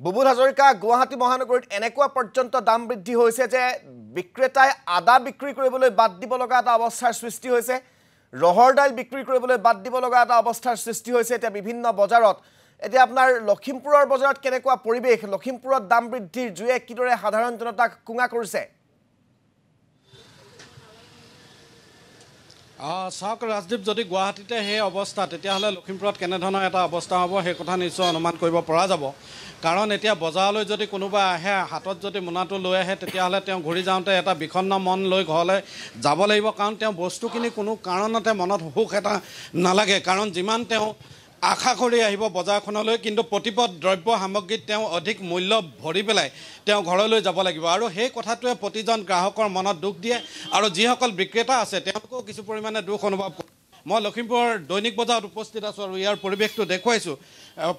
বুবুল হাজৰিকা গুৱাহাটী মহানগৰীত এনেকুৱা পৰ্যন্ত দাম বৃদ্ধি হৈছে যে বিক্ৰেতাই আদা বিক্ৰী কৰিবলৈ বাদ দিব লগা এটা অৱস্থাৰ সৃষ্টি হৈছে ৰহৰ দাইল বিক্ৰী কৰিবলৈ বাদ দিব লগা এটা অৱস্থাৰ সৃষ্টি হৈছে এতিয়া বিভিন্ন বজাৰত এতিয়া আপোনাৰ লখিমপুৰৰ বজাৰত কেনেকুৱা পৰিবেশ লখিমপুৰত দাম বৃদ্ধিৰ জুয়ে কিদৰে সাধাৰণ জনতাক কুঙা কৰিছে চাওক ৰাজদীপ যদি গুৱাহাটীতে সেই অৱস্থা তেতিয়াহ'লে লখিমপুৰত কেনেধৰণৰ এটা অৱস্থা হ'ব সেই কথা নিশ্চয় অনুমান কৰিব পৰা যাব কাৰণ এতিয়া বজাৰলৈ যদি কোনোবা আহে হাতত যদি মোনাটো লৈ আহে তেতিয়াহ'লে তেওঁ ঘূৰি যাওঁতে এটা বিখন্ন মন লৈ ঘৰলৈ যাব লাগিব কাৰণ তেওঁ বস্তুখিনি কোনো কাৰণতে মনত সুখ এটা নালাগে কাৰণ যিমান তেওঁ আশা কৰি আহিব বজাৰখনলৈ কিন্তু প্ৰতিপদ দ্ৰব্য সামগ্ৰীত তেওঁ অধিক মূল্য ভৰি পেলাই তেওঁ ঘৰলৈ যাব লাগিব আৰু সেই কথাটোৱে প্ৰতিজন গ্ৰাহকৰ মনত দুখ দিয়ে আৰু যিসকল বিক্ৰেতা আছে তেওঁলোকেও কিছু পৰিমাণে দুখ অনুভৱ কৰে মই লখিমপুৰৰ দৈনিক বজাৰত উপস্থিত আছোঁ আৰু ইয়াৰ পৰিৱেশটো দেখুৱাইছোঁ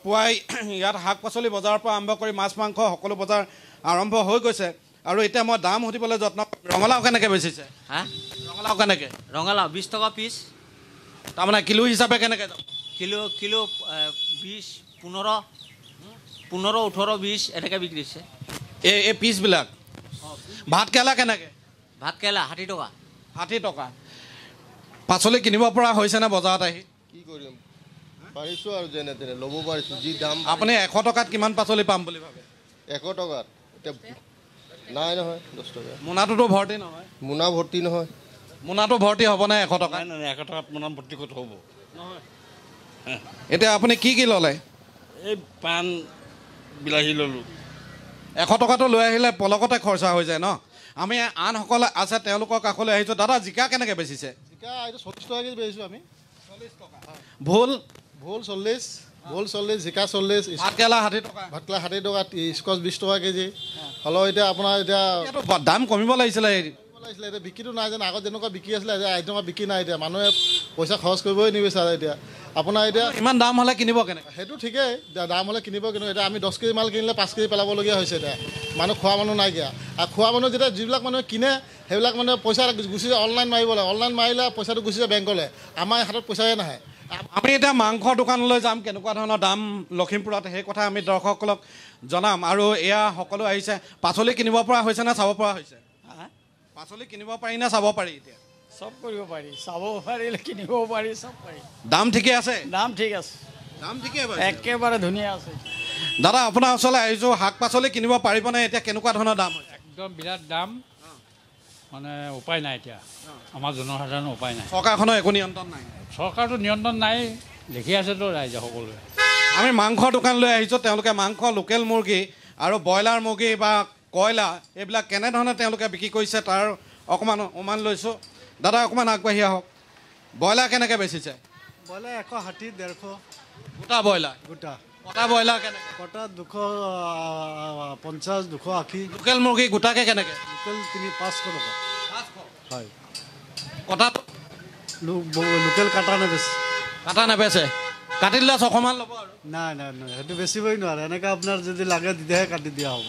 পুৱাই ইয়াত শাক পাচলি বজাৰৰ পৰা আৰম্ভ কৰি মাছ মাংস সকলো বজাৰ আৰম্ভ হৈ গৈছে আৰু এতিয়া মই দাম সুধিবলৈ যত্ন ৰঙালাও কেনেকৈ বেচিছে ৰঙালাও কেনেকৈ ৰঙালাও 20 টকা পিছ তাৰমানে কিলো হিচাপে কেনেকৈ যাব কিলো 20 15 18 20 এনেকৈ বিক্ৰীছে এই পিচবিলাক ভাত কেৰেলা কেনেকৈ ভাত কেৰেলা 60 টকা 60 টকা পাচলি কিনিব পৰা হৈছেনে বজাৰত আহি কি কৰিম পাৰিছোঁ আৰু যেনে তেনে ল'ব পাৰিছোঁ যি দাম আপুনি 100 টকাত কিমান পাচলি পাম বুলি ভাবে 100 টকাত এতিয়া নাই নহয় 10 টকা মোনাটোতো ভৰ্তি নহয় মোনা ভৰ্তি নহয় মোনাটো ভৰ্তি হ'ব নে 100 টকা নাই 100 টকাত মোনা ভৰ্তি ক'ত হ'ব নহয় এতিয়া আপুনি কি কি ল'লে এই পাণ বিলাহী ল'লোঁ 100 টকাটো লৈ আহিলে পলকতে খৰচা হৈ যায় ন আমি আনসকলে আছে তেওঁলোকৰ কাষলৈ আহিছোঁ দাদা জিকা কেনেকৈ বেচিছে জিকা এইটো 40 টকা কেজি বেচিছোঁ আমি 40 টকা ভোল ভোল 40 ভোল 40 জিকা 40 ভাত কেৰেলা 60 টকা ভাত কেৰেলা 60 টকা স্কচ 20 টকা কেজি হ'লেও এতিয়া আপোনাৰ এতিয়া দাম কমিব লাগিছিলে লাগিছিলে এতিয়া বিক্ৰীটো নাই যেন আগত যেনেকুৱা বিক্ৰী আছিলে এতিয়া তেনেকুৱা বিক্ৰী নাই এতিয়া মানুহে পইচা খৰচ কৰিবই নিবিচাৰে এতিয়া আপোনাৰ এতিয়া ইমান দাম হ'লে কিনিব কেনেকৈ সেইটো ঠিকেই দাম হ'লে কিনিব কিন্তু এতিয়া আমি 10 কেজি মাল কিনিলে 5 কেজি পেলাবলগীয়া হৈছে এতিয়া মানুহ খোৱা মানুহ নাইকিয়া আৰু খোৱা মানুহ যেতিয়া যিবিলাক মানুহে কিনে সেইবিলাক মানে পইচা গুচি যায় অনলাইন মাৰিব লাগে অনলাইন মাৰিলে পইচাটো গুচি যায় বেংকলৈ আমাৰ হাতত পইচাই নাহে আমি এতিয়া মাংসৰ দোকানলৈ যাম কেনেকুৱা ধৰণৰ দাম লখিমপুৰত সেই কথা আমি দৰ্শকসকলক জনাম আৰু এয়া সকলো আহিছে পাচলি কিনিব পৰা হৈছে নে চাব পৰা হৈছে পাচলি কিনিব পাৰি নে চাব পাৰি এতিয়া সব কৰিব পাৰি চাব পাৰিলে কিনিব পাৰি সব পাৰি দাম ঠিকে আছে দাম ঠিক আছে দাম ঠিকে একেবাৰে ধুনীয়া আছে দাদা আপোনাৰ ওচৰলৈ আহিছোঁ শাক পাচলি কিনিব পাৰিবনে এতিয়া কেনেকুৱা ধৰণৰ দাম হৈছে একদম বিৰাট দাম মানে উপায় নাই এতিয়া আমাৰ জনসাধাৰণৰ উপায় নাই চৰকাৰখনৰ একো নিয়ন্ত্ৰণ নাই চৰকাৰটো নিয়ন্ত্ৰণ নাই দেখি আছেতো ৰাইজে সকলোৱে আমি মাংসৰ দোকানলৈ আহিছোঁ তেওঁলোকে মাংস লোকেল মুৰ্গী আৰু ব্ৰইলাৰ মুৰ্গী বা কয়লা এইবিলাক কেনেধৰণে তেওঁলোকে বিক্ৰী কৰিছে তাৰ অকণমান অনুমান লৈছোঁ দাদা অকণমান আগবাঢ়ি আহক ব্ৰইলাৰ কেনেকৈ বেচিছে ব্ৰইলাৰ 160 150 গোটা ব্ৰইলাৰ গোটা কটা ব্ৰইলাৰ কেনেকৈ কটা 250 280 লোকেল মুৰ্গী গোটাকৈ কেনেকৈ লোকেল 500 টকা হয় কটাটো লোকেল কাটা নেবেচে কাটা নেবেচে কাটি দিলে 600 মান ল'ব আৰু নাই নাই নাই সেইটো বেচিবই নোৱাৰে এনেকৈ আপোনাৰ যদি লাগে তেতিয়াহে কাটি দিয়া হ'ব